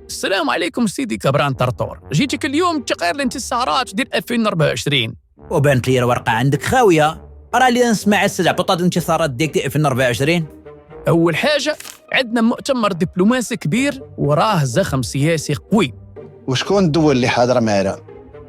السلام عليكم سيدي كبران طرطور، جيتك اليوم تقرير الانتصارات ديال 2024. وبانت لي الورقه عندك خاويه. راه لي نسمع السبع بطاط الانتصارات ديال 2024. أول حاجة عندنا مؤتمر دبلوماسي كبير وراه زخم سياسي قوي. وشكون الدول اللي حاضره معنا؟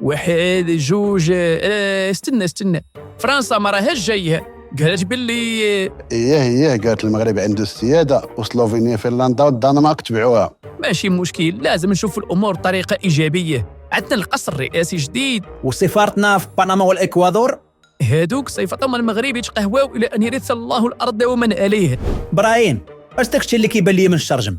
واحد جوج استنى فرنسا ما راهاش جايه، قالت باللي هي قالت المغرب عنده السياده وسلوفينيا فنلندا والدنمارك تبعوها. ماشي مشكل، لازم نشوف الامور بطريقه ايجابيه. عندنا القصر الرئاسي جديد، وسفارتنا في بنما والاكوادور. هادوك صيفطهم المغرب يتقهواو الى ان يرث الله الارض ومن عليه. براين، اش داكشي اللي كيبان لي من الشرجم؟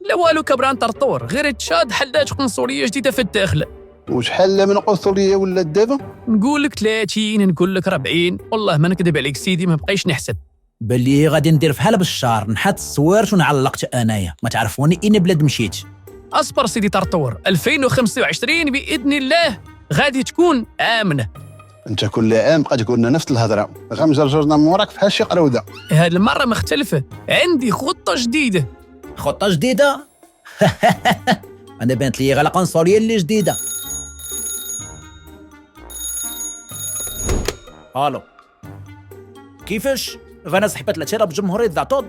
لا والو كبران طرطور، غير تشاد حلات قنصليه جديده في الداخل. وشحال من قنصليه ولا دابا؟ نقول لك 30، نقول لك 40، والله ما نكذب عليك سيدي، ما بقيش نحسب. بان لي غادي ندير بحال بالشار، نحط السوارت ونعلقت انايا، ما تعرفوني اين بلاد مشيت. اصبر سيدي طرطور، 2025 باذن الله غادي تكون امنه. انت كل عام بقى تقول لنا نفس الهضره، غنجرجرنا من وراك بحال شي قروده. هاد المره مختلفه، عندي خطه جديده. خطه جديده؟ انا بانت لي غير القنصليه اللي جديده. الو، كيفاش غنسحب 3 بجمهوريه زعتوط؟